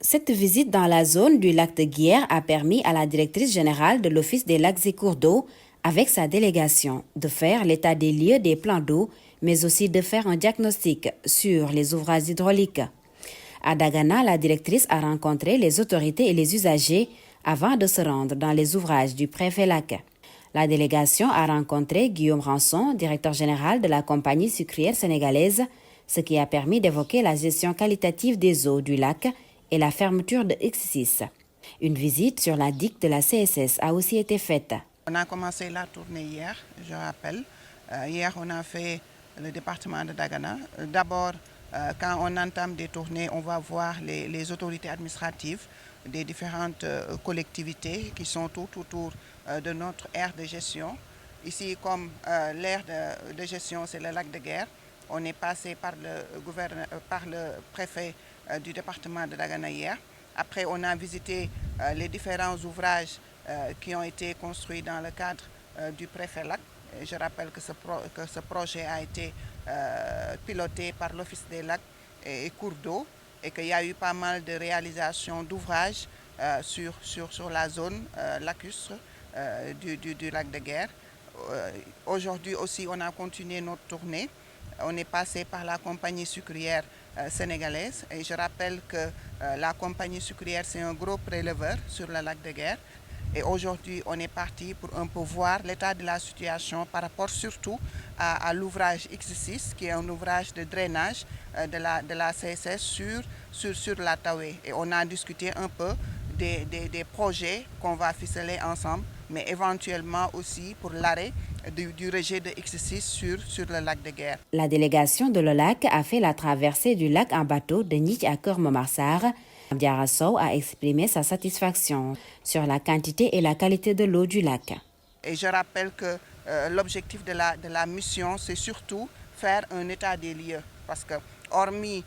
Cette visite dans la zone du lac de Guiers a permis à la directrice générale de l'Office des lacs et cours d'eau, avec sa délégation, de faire l'état des lieux des plans d'eau, mais aussi de faire un diagnostic sur les ouvrages hydrauliques. À Dagana, la directrice a rencontré les autorités et les usagers avant de se rendre dans les ouvrages du préfet lac. La délégation a rencontré Guillaume Rançon, directeur général de la compagnie sucrière sénégalaise, ce qui a permis d'évoquer la gestion qualitative des eaux du lac et la fermeture de X6. Une visite sur la digue de la CSS a aussi été faite. On a commencé la tournée hier, je rappelle. Hier, on a fait le département de Dagana. D'abord, quand on entame des tournées, on va voir les autorités administratives des différentes collectivités qui sont tout autour de notre aire de gestion. Ici, comme l'aire de gestion, c'est le lac de Guiers, on est passé par le préfet du département de Dagana hier. Après, on a visité les différents ouvrages qui ont été construits dans le cadre du préfet lac. Et je rappelle que ce projet a été piloté par l'Office des lacs et cours d'eau et qu'il y a eu pas mal de réalisations d'ouvrages sur la zone lacustre du lac de Guiers. Aujourd'hui aussi, on a continué notre tournée. On est passé par la compagnie sucrière sénégalaise et je rappelle que la compagnie sucrière, c'est un gros préleveur sur le lac de Guiers. Et aujourd'hui, on est parti pour un peu voir l'état de la situation par rapport surtout à l'ouvrage X6, qui est un ouvrage de drainage de la CSS sur la Taoué. Et on a discuté un peu des projets qu'on va ficeler ensemble, mais éventuellement aussi pour l'arrêt du rejet de X6 sur le lac de Guiers. La délégation de l'OLAC a fait la traversée du lac en bateau de Nich à Keur-Momar-Sarr. Diarra Sow a exprimé sa satisfaction sur la quantité et la qualité de l'eau du lac. Et je rappelle que l'objectif de la mission, c'est surtout faire un état des lieux. Parce que, hormis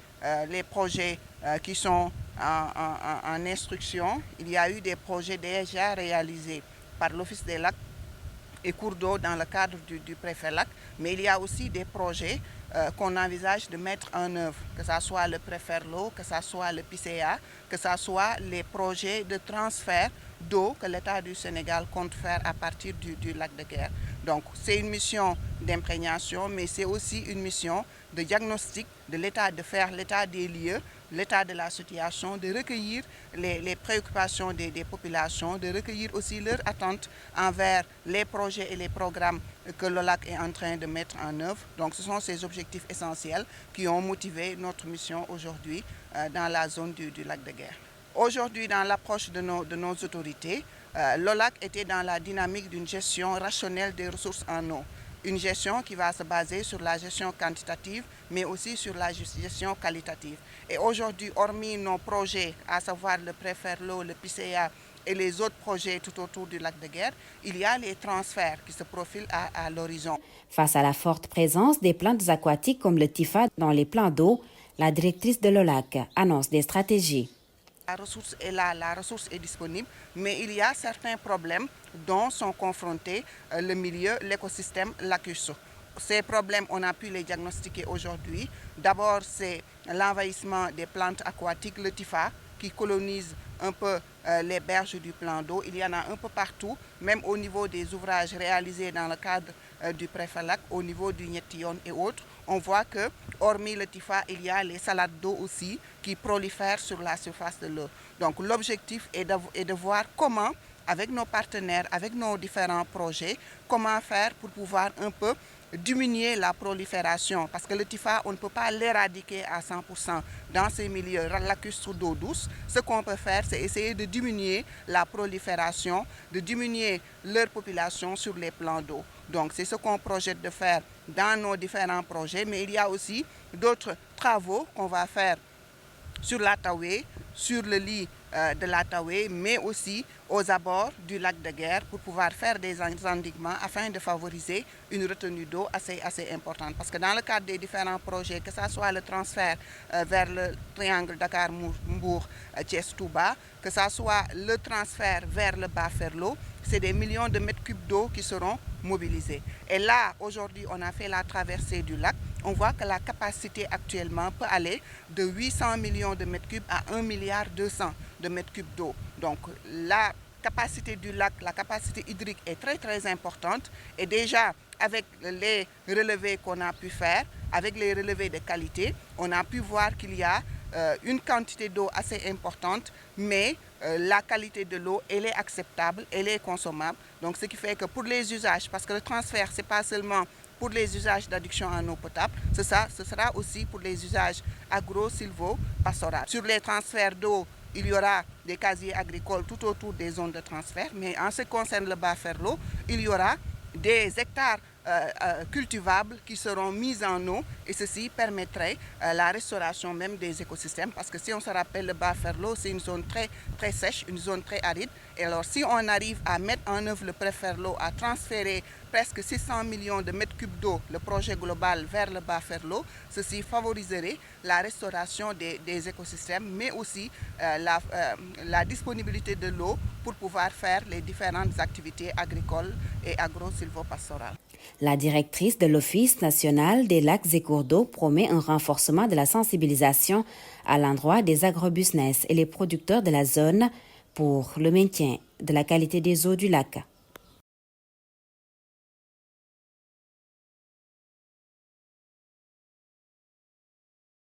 les projets qui sont en instruction, il y a eu des projets déjà réalisés par l'Office des lacs et cours d'eau dans le cadre du préfet lac, mais il y a aussi des projets qu'on envisage de mettre en œuvre, que ce soit le préfet l'eau, que ce soit le PCA, que ce soit les projets de transfert d'eau que l'État du Sénégal compte faire à partir du lac de Guiers. Donc c'est une mission d'imprégnation, mais c'est aussi une mission de diagnostic de l'état, de faire l'état des lieux, l'état de la situation, de recueillir les préoccupations des populations, de recueillir aussi leurs attentes envers les projets et les programmes que l'OLAC est en train de mettre en œuvre. Donc ce sont ces objectifs essentiels qui ont motivé notre mission aujourd'hui dans la zone du lac de Guiers. Aujourd'hui, dans l'approche de nos autorités, l'OLAC était dans la dynamique d'une gestion rationnelle des ressources en eau. Une gestion qui va se baser sur la gestion quantitative, mais aussi sur la gestion qualitative. Et aujourd'hui, hormis nos projets, à savoir le préfet l'eau, le PCA et les autres projets tout autour du lac de Guiers, il y a les transferts qui se profilent à l'horizon. Face à la forte présence des plantes aquatiques comme le TIFA dans les plans d'eau, la directrice de l'OLAC annonce des stratégies. La ressource est là, la ressource est disponible, mais il y a certains problèmes dont sont confrontés le milieu, l'écosystème lacustre. Ces problèmes, on a pu les diagnostiquer aujourd'hui. D'abord, c'est l'envahissement des plantes aquatiques, le TIFA, qui colonise un peu les berges du plan d'eau. Il y en a un peu partout, même au niveau des ouvrages réalisés dans le cadre du préfet lac, au niveau du Nietillon et autres. On voit que, hormis le TIFA, il y a les salades d'eau aussi qui prolifèrent sur la surface de l'eau. Donc l'objectif est de voir comment, avec nos partenaires, avec nos différents projets, comment faire pour pouvoir un peu diminuer la prolifération. Parce que le TIFA, on ne peut pas l'éradiquer à 100% dans ces milieux lacustres d'eau douce. Ce qu'on peut faire, c'est essayer de diminuer la prolifération, de diminuer leur population sur les plans d'eau. Donc c'est ce qu'on projette de faire dans nos différents projets, mais il y a aussi d'autres travaux qu'on va faire sur la Taoué, sur le lit de la Taoué, mais aussi aux abords du lac de Guiers pour pouvoir faire des endiguements afin de favoriser une retenue d'eau assez importante. Parce que dans le cadre des différents projets, que ce soit le transfert vers le triangle Dakar-Mbour, Thiès-Touba, que ce soit le transfert vers le Bas-Ferlo, c'est des millions de mètres cubes d'eau qui seront mobilisés. Et là, aujourd'hui, on a fait la traversée du lac. on voit que la capacité actuellement peut aller de 800 millions de mètres cubes à 1,2 milliard de mètres cubes d'eau. Donc la capacité du lac, la capacité hydrique est très très importante et déjà avec les relevés qu'on a pu faire, avec les relevés de qualité, on a pu voir qu'il y a une quantité d'eau assez importante, mais la qualité de l'eau, elle est acceptable, elle est consommable. Donc ce qui fait que pour les usages, parce que le transfert, ce n'est pas seulement pour les usages d'adduction en eau potable, ce sera aussi pour les usages agro-silvo-pastoraux. Sur les transferts d'eau, il y aura des casiers agricoles tout autour des zones de transfert, mais en ce qui concerne le Bas-Ferlo, il y aura des hectares cultivables qui seront mis en eau et ceci permettrait la restauration même des écosystèmes parce que si on se rappelle le Bas-Ferlo, c'est une zone très, très sèche, une zone très aride et alors si on arrive à mettre en œuvre le Pré-Ferlo, à transférer presque 600 millions de mètres cubes d'eau, le projet global vers le Bas-Ferlo, ceci favoriserait la restauration des écosystèmes mais aussi la disponibilité de l'eau pour pouvoir faire les différentes activités agricoles et agro-silvopastorales. La directrice de l'Office national des lacs et cours d'eau promet un renforcement de la sensibilisation à l'endroit des agrobusiness et les producteurs de la zone pour le maintien de la qualité des eaux du lac.